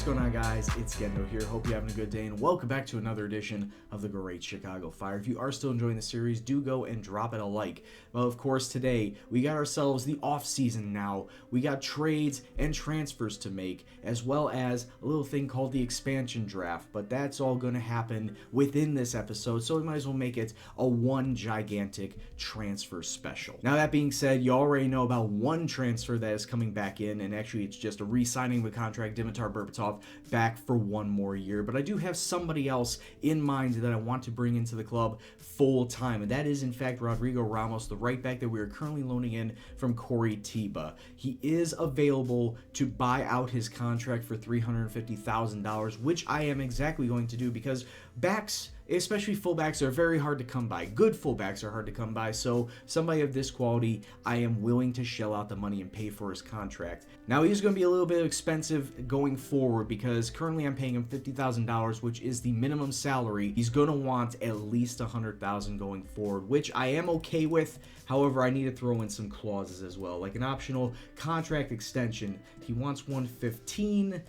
What's going on, guys? It's Gendo here. Hope you're having a good day, and welcome back to another edition of the Great Chicago Fire. If you are still enjoying the series, do go and drop it a like. Well, of course, today we got ourselves the off season now. We got trades and transfers to make, as well as a little thing called the expansion draft. But that's all going to happen within this episode, so we might as well make it a one gigantic transfer special. Now, that being said, you already know about one transfer that is coming back in, and actually it's just a re-signing of a contract, Dimitar Berbatov, back for one more year. But I do have somebody else in mind that I want to bring into the club full time, and that is in fact Rodrigo Ramos, the right back that we are currently loaning in from Corey Tiba. He is available to buy out his contract for $350,000, which I am exactly going to do, because backs, especially fullbacks, are very hard to come by. Good fullbacks are hard to come by, so somebody of this quality, I am willing to shell out the money and pay for his contract. Now, he's going to be a little bit expensive going forward, because currently I'm paying him $50,000, which is the minimum salary. He's going to want at least $100,000 going forward, which I am okay with. However, I need to throw in some clauses as well, like an optional contract extension. He wants $115,000.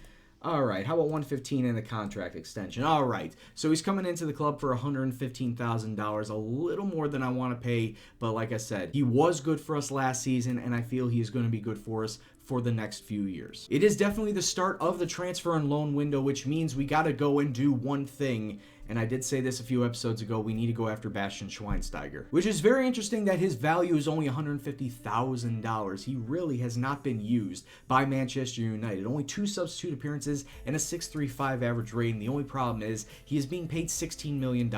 All right, how about $115,000 in the contract extension? All right, so he's coming into the club for $115,000, a little more than I want to pay, but like I said, he was good for us last season, and I feel he is going to be good for us for the next few years. It is definitely the start of the transfer and loan window, which means we got to go and do one thing. And I did say this a few episodes ago, we need to go after Bastian Schweinsteiger, which is very interesting that his value is only $150,000. He really has not been used by Manchester United. Only 2 substitute appearances and a 6.35 average rating. The only problem is he is being paid $16 million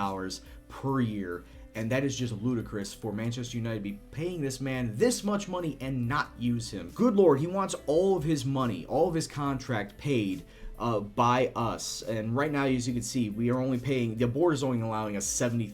per year. And that is just ludicrous for Manchester United to be paying this man this much money and not use him. Good Lord, he wants all of his money, all of his contract paid by us. And right now, as you can see, we are only paying, the board is only allowing us 70%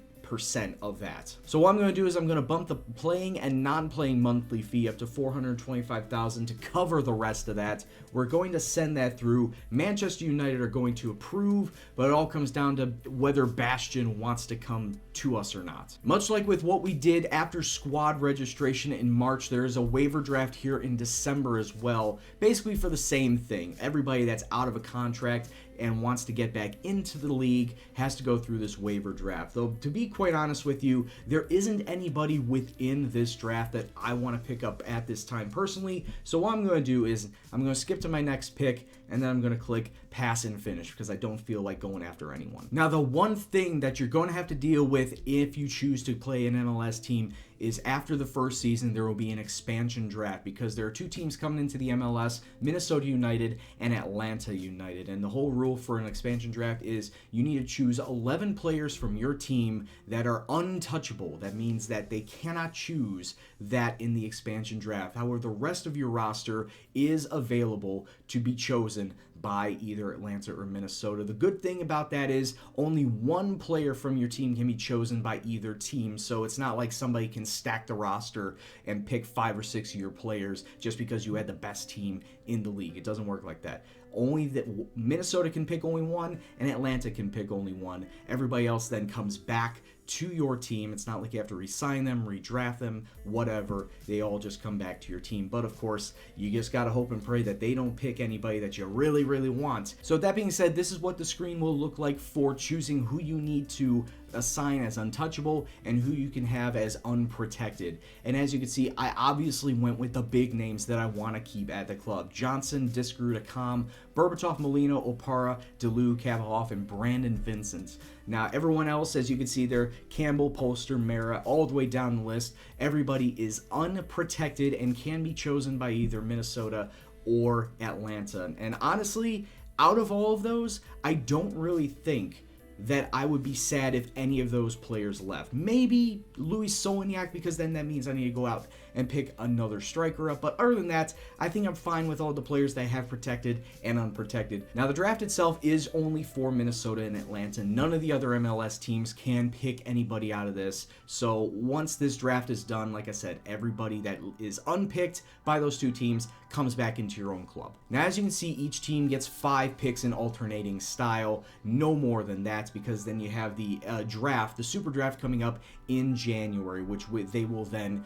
of that. So what I'm going to do is I'm going to bump the playing and non-playing monthly fee up to $425,000 to cover the rest of that. We're going to send that through. Manchester United are going to approve, but it all comes down to whether Bastian wants to come to us or not. Much like with what we did after squad registration in March, there is a waiver draft here in December as well, basically for the same thing. Everybody that's out of a contract and wants to get back into the league has to go through this waiver draft. Though, to be quite honest with you, there isn't anybody within this draft that I want to pick up at this time personally. So what I'm going to do is I'm going to skip to my next pick, and then I'm going to click pass and finish, because I don't feel like going after anyone. Now, the one thing that you're going to have to deal with if you choose to play an MLS team is after the first season, there will be an expansion draft, because there are 2 teams coming into the MLS, Minnesota United and Atlanta United. And the whole rule for an expansion draft is you need to choose 11 players from your team that are untouchable. That means that they cannot choose that in the expansion draft. However, the rest of your roster is available to be chosen by either Atlanta or Minnesota. The good thing about that is only 1 player from your team can be chosen by either team, so it's not like somebody can stack the roster and pick 5 or 6 of your players just because you had the best team in the league. It doesn't work like that. Only that Minnesota can pick only 1 and Atlanta can pick only 1. Everybody else then comes back to your team. It's not like you have to re-sign them, redraft them, whatever. They all just come back to your team. But of course, you just gotta hope and pray that they don't pick anybody that you really, really want. So that being said, this is what the screen will look like for choosing who you need to assign as untouchable and who you can have as unprotected. And as you can see, I obviously went with the big names that I want to keep at the club: Johnson, Diskerud, Akam, Berbatov, Molino, Opara, Delu, Kavaloff, and Brandon Vincent. Now, everyone else, as you can see there, Campbell, Poster, Mara, all the way down the list, everybody is unprotected and can be chosen by either Minnesota or Atlanta. And honestly, out of all of those, I don't really think that I would be sad if any of those players left. Maybe Luis Soliniak, because then that means I need to go out and pick another striker up. But other than that, I think I'm fine with all the players that I have protected and unprotected. Now, the draft itself is only for Minnesota and Atlanta. None of the other MLS teams can pick anybody out of this. So once this draft is done, like I said, everybody that is unpicked by those 2 teams comes back into your own club. Now, as you can see, each team gets 5 picks in alternating style. No more than that, because then you have the draft, the super draft, coming up in January, which they will then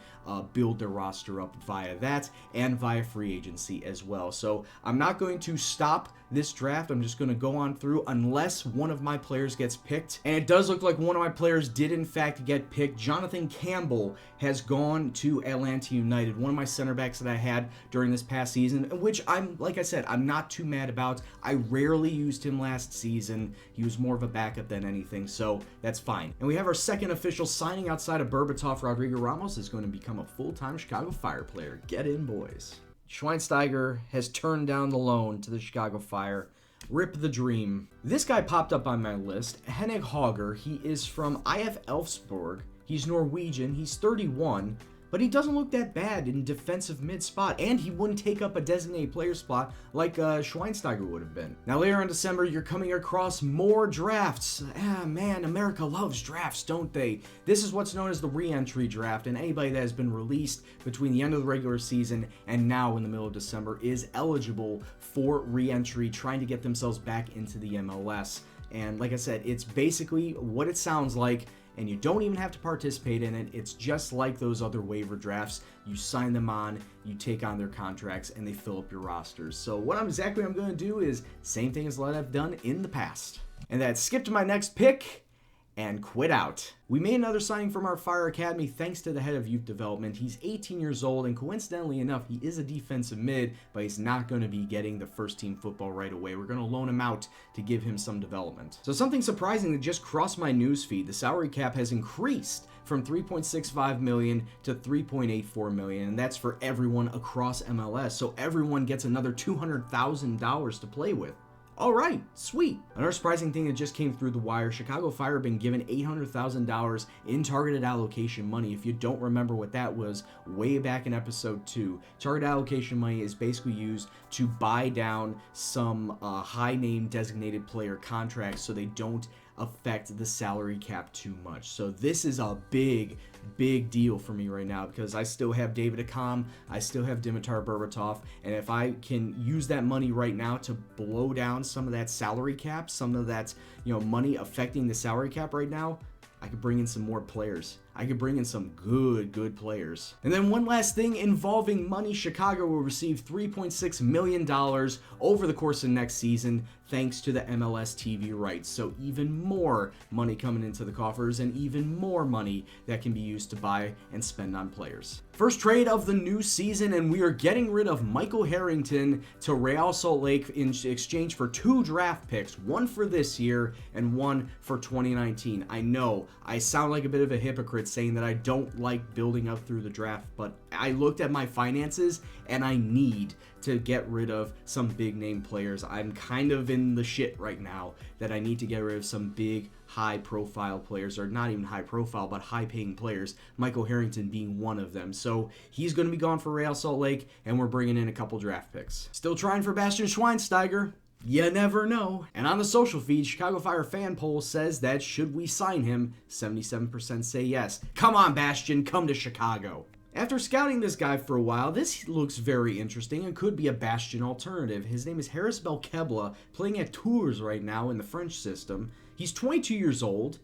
build their roster up via that and via free agency as well. So I'm not going to stop this draft. I'm just going to go on through unless one of my players gets picked. And it does look like one of my players did in fact get picked. Jonathan Campbell has gone to Atlanta United, one of my center backs that I had during this past season, which like I said, I'm not too mad about. I rarely used him last season. He was more of a backup than anything, so that's fine. And we have our second official signing outside of Berbatov. Rodrigo Ramos is going to become a full-time Chicago Fire player. Get in, boys. Schweinsteiger has turned down the loan to the Chicago Fire. Rip the dream. This guy popped up on my list. Henning Hauger. He is from IF Elfsborg. He's Norwegian. He's 31. But he doesn't look that bad in defensive mid spot, and he wouldn't take up a designated player spot like Schweinsteiger would have been. Now later in December, you're coming across more drafts. Man, America loves drafts, don't they? This is what's known as the re-entry draft, and anybody that has been released between the end of the regular season and now in the middle of December is eligible for re-entry, trying to get themselves back into the MLS. And like I said, it's basically what it sounds like, and you don't even have to participate in it. It's just like those other waiver drafts. You sign them on, you take on their contracts, and they fill up your rosters. So what I'm going to do is same thing as what I've done in the past. And that's skip to my next pick and quit out. We made another signing from our Fire Academy thanks to the head of youth development. He's 18 years old, and coincidentally enough, he is a defensive mid, but he's not going to be getting the first team football right away. We're going to loan him out to give him some development. So something surprising that just crossed my newsfeed, the salary cap has increased from $3.65 million to $3.84 million, and that's for everyone across MLS. So everyone gets another $200,000 to play with. All right, sweet. Another surprising thing that just came through the wire, Chicago Fire have been given $800,000 in targeted allocation money. If you don't remember what that was, way back in episode 2, targeted allocation money is basically used to buy down some high-name designated player contracts so they don't affect the salary cap too much. So this is a big deal for me right now because I still have David Akam, I still have Dimitar Berbatov, and if I can use that money right now to blow down some of that salary cap, some of that, money affecting the salary cap right now, I could bring in some more players. I could bring in some good players. And then one last thing involving money, Chicago will receive $3.6 million over the course of next season thanks to the MLS TV rights. So even more money coming into the coffers and even more money that can be used to buy and spend on players. First trade of the new season, and we are getting rid of Michael Harrington to Real Salt Lake in exchange for 2 draft picks, one for this year and one for 2019. I know I sound like a bit of a hypocrite saying that I don't like building up through the draft, but I looked at my finances and I need to get rid of some big name players. I'm kind of in the shit right now that I need to get rid of some big high profile players, or not even high profile, but high paying players, Michael Harrington being one of them. So he's going to be gone for Real Salt Lake, and we're bringing in a couple draft picks. Still trying for Bastian Schweinsteiger. You never know. And on the social feed, Chicago Fire fan poll says that should we sign him, 77% say yes. Come on, Bastian, come to Chicago. After scouting this guy for a while, this looks very interesting and could be a Bastian alternative. His name is Harris Belkebla, playing at Tours right now in the French system. He's 22 years old,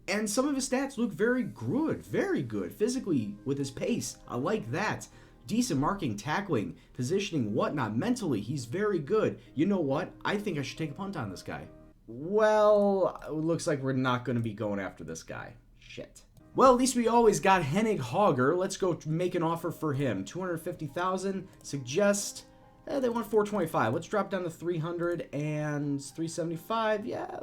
and some of his stats look very good, physically with his pace. I like that. Decent marking, tackling, positioning, whatnot. Mentally, he's very good. You know what? I think I should take a punt on this guy. Well, it looks like we're not going to be going after this guy. Shit. Well, at least we always got Henning Hauger. Let's go make an offer for him. $250,000. Suggest they want $425. Let's drop down to $300 and $375. Yeah,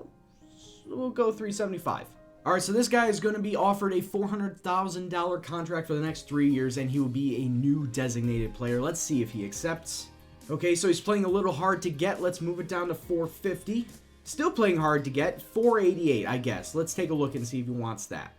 we'll go $375. All right, so this guy is going to be offered a $400,000 contract for the next 3 years, and he will be a new designated player. Let's see if he accepts. Okay, so he's playing a little hard to get. Let's move it down to $450. Still playing hard to get. $488, I guess. Let's take a look and see if he wants that.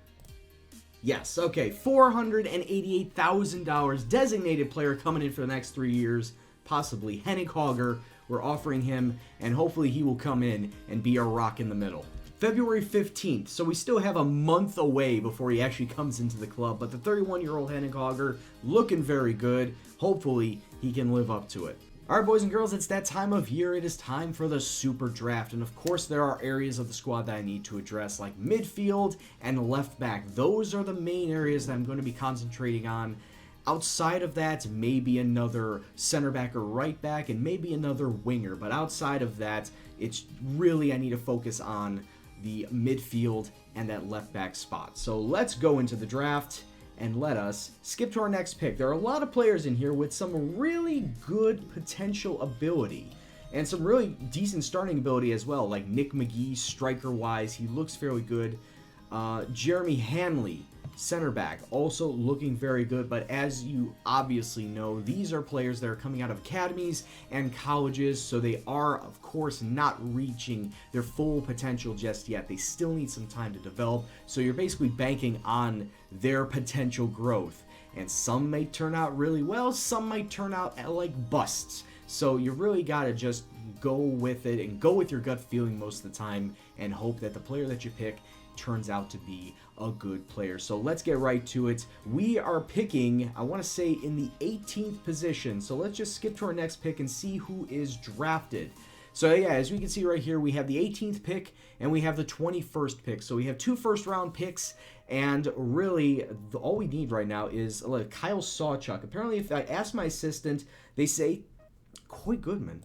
Yes, okay, $488,000 designated player coming in for the next 3 years, possibly Henning Hauger. We're offering him, and hopefully he will come in and be our rock in the middle. February 15th, so we still have a month away before he actually comes into the club, but the 31-year-old Henning Hauger looking very good. Hopefully he can live up to it. Alright, boys and girls, it's that time of year. It is time for the super draft. And of course, there are areas of the squad that I need to address, like midfield and left back. Those are the main areas that I'm going to be concentrating on. Outside of that, maybe another center back or right back, and maybe another winger. But outside of that, it's really, I need to focus on the midfield and that left back spot. So let's go into the draft. And let us skip to our next pick. There are a lot of players in here with some really good potential ability. And some really decent starting ability as well. Like Nick McGee, striker-wise, he looks fairly good. Jeremy Hanley, center back, also looking very good. But as you obviously know, these are players that are coming out of academies and colleges. So they are, of course, not reaching their full potential just yet. They still need some time to develop. So you're basically banking on their potential growth. And some may turn out really well. Some might turn out like busts. So you really got to just go with it and go with your gut feeling most of the time and hope that the player that you pick turns out to be a good player. So let's get right to it. We are picking, I want to say, in the 18th position. So let's just skip to our next pick and see who is drafted. So yeah, as we can see right here, we have the 18th pick and we have the 21st pick. So we have 2 first-round picks, and really all we need right now is Kyle Sawchuk. Apparently, if I ask my assistant, they say Coy Goodman.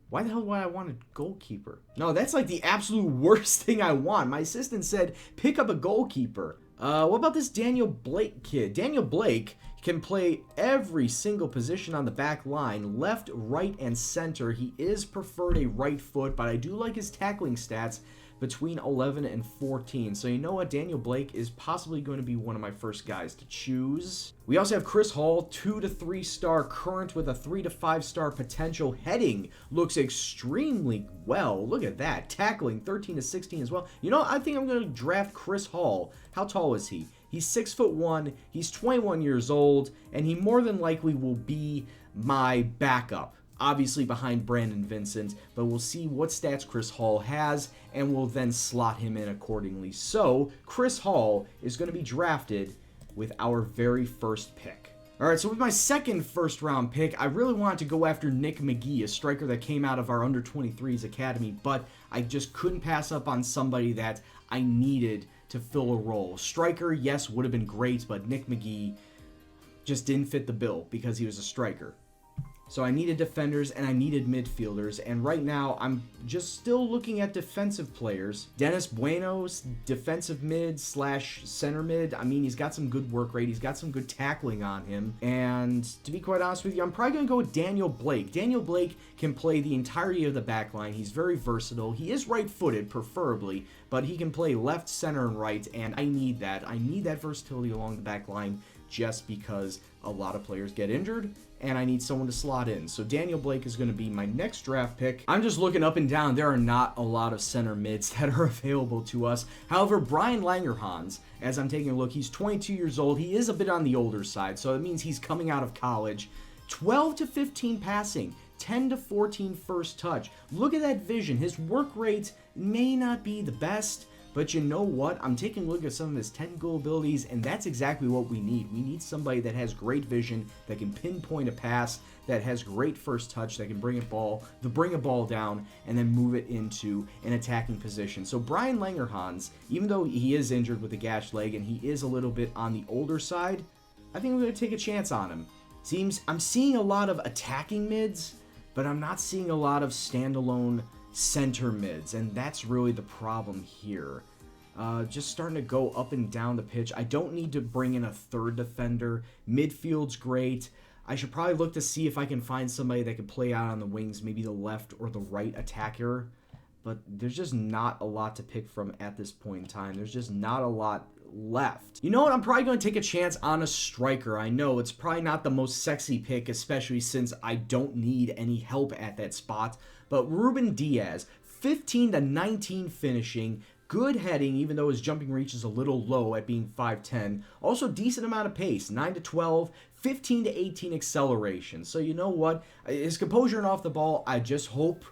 Why the hell would I want a goalkeeper? No, that's like the absolute worst thing I want. My assistant said, pick up a goalkeeper. What about this Daniel Blake kid? Daniel Blake can play every single position on the back line, left, right, and center. He is preferred a right foot, but I do like his tackling stats between 11 and 14. So you know what? Daniel Blake is possibly going to be one of my first guys to choose. We also have Chris Hall, 2 to 3 star current with a 3 to 5 star potential. Heading looks extremely well. Look at that. Tackling 13 to 16 as well. You know, I think I'm going to draft Chris Hall. How tall is he? He's 6'1", he's 21 years old, and he more than likely will be my backup. Obviously behind Brandon Vincent, but we'll see what stats Chris Hall has, and we'll then slot him in accordingly. So, Chris Hall is going to be drafted with our very first pick. Alright, so with my second first-round pick, I really wanted to go after Nick McGee, a striker that came out of our under-23s academy, but I just couldn't pass up on somebody that I needed to fill a role. Striker, yes, would have been great, but Nick McGee just didn't fit the bill because he was a striker. So I needed defenders and I needed midfielders, and right now I'm just still looking at defensive players. Dennis Bueno's defensive mid / center mid. I mean, he's got some good work rate, he's got some good tackling on him, and to be quite honest with you, I'm probably going to go with Daniel Blake. Daniel Blake can play the entirety of the back line. He's very versatile. He is right-footed, preferably, but he can play left, center, and right, and I need that. I need that versatility along the back line just because a lot of players get injured, and I need someone to slot in. So Daniel Blake is going to be my next draft pick. I'm just looking up and down. There are not a lot of center mids that are available to us. However, Brian Langerhans, as I'm taking a look, he's 22 years old. He is a bit on the older side, so it means he's coming out of college. 12 to 15 passing, 10 to 14 first touch. Look at that vision. His work rate may not be the best, but you know what? I'm taking a look at some of his technical abilities, and that's exactly what we need. We need somebody that has great vision, that can pinpoint a pass, that has great first touch, that can bring a ball down, and then move it into an attacking position. So Brian Langerhans, even though he is injured with a gashed leg and he is a little bit on the older side, I think I'm going to take a chance on him. I'm seeing a lot of attacking mids, but I'm not seeing a lot of standalone center mids, and that's really the problem here. Just starting to go up and down the pitch. I don't need to bring in a third defender. Midfield's great. I should probably look to see if I can find somebody that can play out on the wings, maybe the left or the right attacker, but there's just not a lot to pick from at this point in time. There's just not a lot left. You know what? I'm probably going to take a chance on a striker. I know it's probably not the most sexy pick, especially since I don't need any help at that spot, but Ruben Diaz, 15 to 19 finishing, good heading, even though his jumping reach is a little low at being 5'10". Also decent amount of pace, 9 to 12, 15 to 18 acceleration. So you know what? His composure and off the ball, I just hope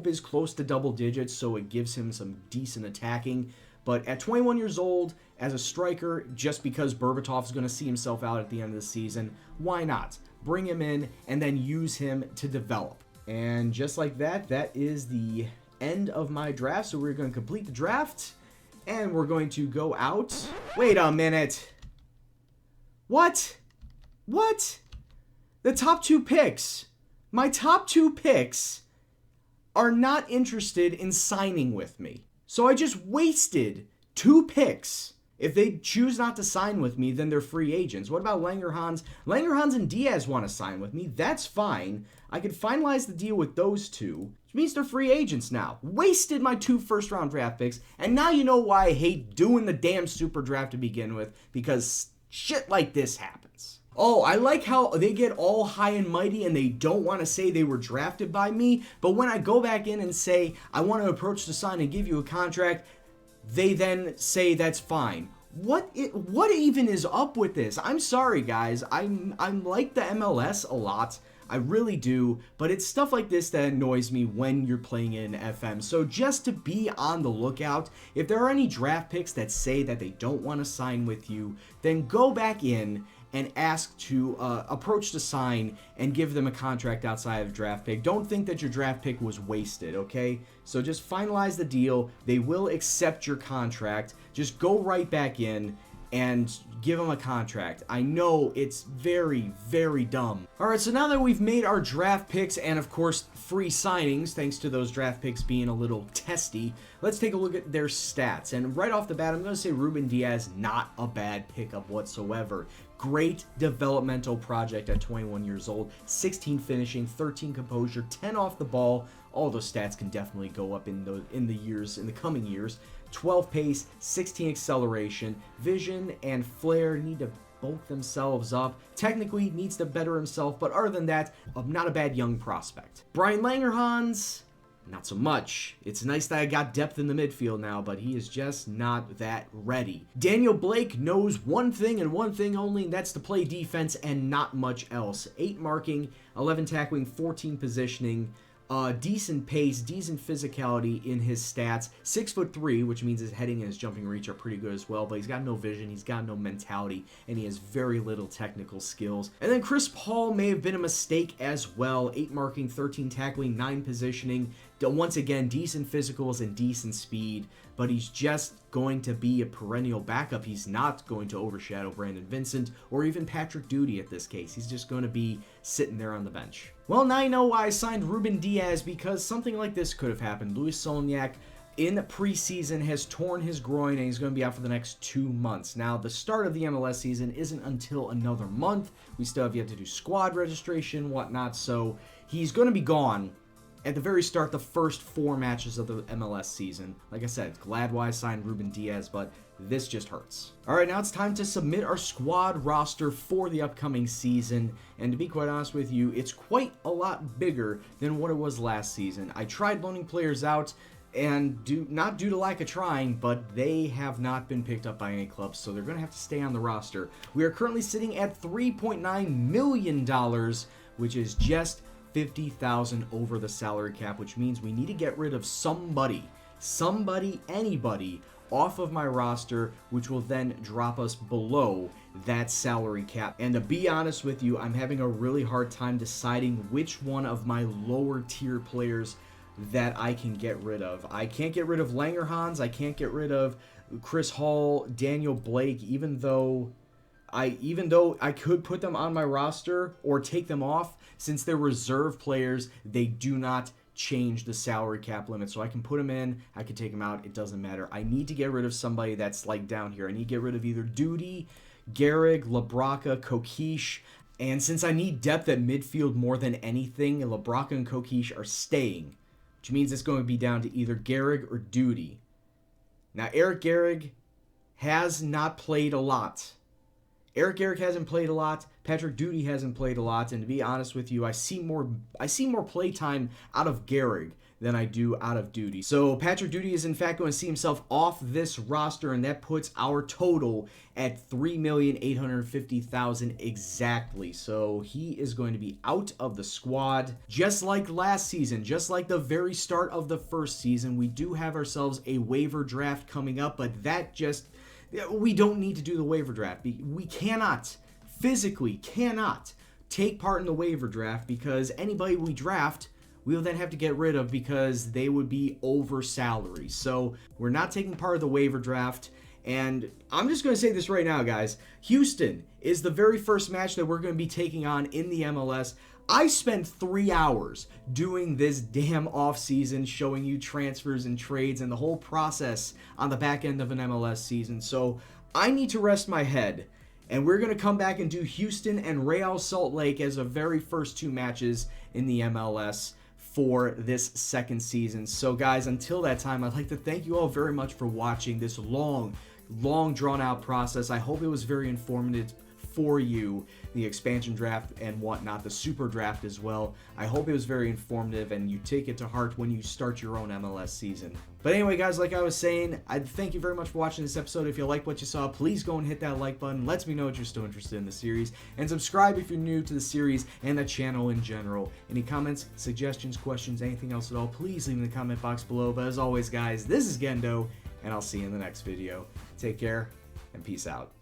is close to double digits, so it gives him some decent attacking. But at 21 years old, as a striker, just because Berbatov is going to see himself out at the end of the season, why not? Bring him in and then use him to develop. And just like that, that is the end of my draft. So we're going to complete the draft, and we're going to go out. Wait a minute. What? What? The top 2 picks. My top 2 picks are not interested in signing with me. So I just wasted 2 picks. If they choose not to sign with me, then they're free agents. What about Langerhans? Langerhans and Diaz want to sign with me. That's fine. I could finalize the deal with those 2, which means they're free agents now. Wasted my 2 first-round draft picks, and now you know why I hate doing the damn super draft to begin with, because shit like this happens. Oh, I like how they get all high and mighty and they don't want to say they were drafted by me, but when I go back in and say I want to approach the sign and give you a contract, they then say that's fine. What even is up with this? I'm sorry, guys. I'm like the MLS a lot. I really do, but it's stuff like this that annoys me when you're playing in FM. So just to be on the lookout, if there are any draft picks that say that they don't want to sign with you, then go back in and ask to approach the sign and give them a contract outside of the draft pick. Don't think that your draft pick was wasted, okay? So just finalize the deal. They will accept your contract. Just go right back in and give them a contract. I know it's very, very dumb. All right, so now that we've made our draft picks and, of course, free signings, thanks to those draft picks being a little testy, let's take a look at their stats. And right off the bat, I'm going to say Ruben Diaz, not a bad pickup whatsoever. Great developmental project at 21 years old. 16 finishing, 13 composure, 10 off the ball. All those stats can definitely go up in the coming years. 12 pace, 16 acceleration, vision and flair need to bulk themselves up. Technically needs to better himself, but other than that, not a bad young prospect. Brian Langerhans, not so much. It's nice that I got depth in the midfield now, but he is just not that ready. Daniel Blake knows one thing and one thing only, and that's to play defense and not much else. 8 marking, 11 tackling, 14 positioning. Decent pace, decent physicality in his stats. 6'3", which means his heading and his jumping reach are pretty good as well, but he's got no vision, he's got no mentality, and he has very little technical skills. And then Chris Paul may have been a mistake as well. 8 marking, 13 tackling, 9 positioning. Once again, decent physicals and decent speed, but he's just going to be a perennial backup. He's not going to overshadow Brandon Vincent or even Patrick Doody at this case. He's just going to be sitting there on the bench. Well, now you know why I signed Ruben Diaz, because something like this could have happened. Luis Solniak in the preseason has torn his groin and he's going to be out for the next 2 months. Now, the start of the MLS season isn't until another month. We still have yet to do squad registration, whatnot, so he's going to be gone at the very start, the first 4 matches of the MLS season. Like I said, glad why I signed Ruben Diaz, but this just hurts. All right, now it's time to submit our squad roster for the upcoming season. And to be quite honest with you, it's quite a lot bigger than what it was last season. I tried loaning players out, and not due to lack of trying, but they have not been picked up by any clubs, so they're going to have to stay on the roster. We are currently sitting at $3.9 million, which is just $50,000 over the salary cap, which means we need to get rid of somebody, anybody off of my roster, which will then drop us below that salary cap. And to be honest with you, I'm having a really hard time deciding which one of my lower tier players that I can get rid of. I can't get rid of Langerhans, I can't get rid of Chris Hall, Daniel Blake, even though I could put them on my roster or take them off. Since they're reserve players, they do not change the salary cap limit. So I can put them in, I can take them out, it doesn't matter. I need to get rid of somebody that's like down here. I need to get rid of either Doody, Gehrig, Labraka, Kokish. And since I need depth at midfield more than anything, Labraka and Kokish are staying, which means it's going to be down to either Gehrig or Doody. Now, Eric Gehrig has not played a lot. Eric Gehrig hasn't played a lot. Patrick Doody hasn't played a lot. And to be honest with you, I see more play time out of Gehrig than I do out of duty. So Patrick Duty is in fact going to see himself off this roster, and that puts our total at 3,850,000 exactly. So he is going to be out of the squad. Just like last season, just like the very start of the first season, we do have ourselves a waiver draft coming up, but that just, we don't need to do the waiver draft. We cannot, physically cannot take part in the waiver draft, because anybody we draft, we'll then have to get rid of because they would be over salary. So we're not taking part of the waiver draft. And I'm just going to say this right now, guys. Houston is the very first match that we're going to be taking on in the MLS. I spent 3 hours doing this damn offseason, showing you transfers and trades and the whole process on the back end of an MLS season. So I need to rest my head. And we're going to come back and do Houston and Real Salt Lake as the very first 2 matches in the MLS for this second season. So guys, until that time, I'd like to thank you all very much for watching this long drawn out process. I hope it was very informative for you, the expansion draft and whatnot, the super draft as well. I hope it was very informative and you take it to heart when you start your own MLS season. But anyway, guys, like I was saying, I thank you very much for watching this episode. If you like what you saw, please go and hit that like button. Lets me know that you're still interested in the series. And subscribe if you're new to the series and the channel in general. Any comments, suggestions, questions, anything else at all, please leave in the comment box below. But as always, guys, this is Gendo, and I'll see you in the next video. Take care, and peace out.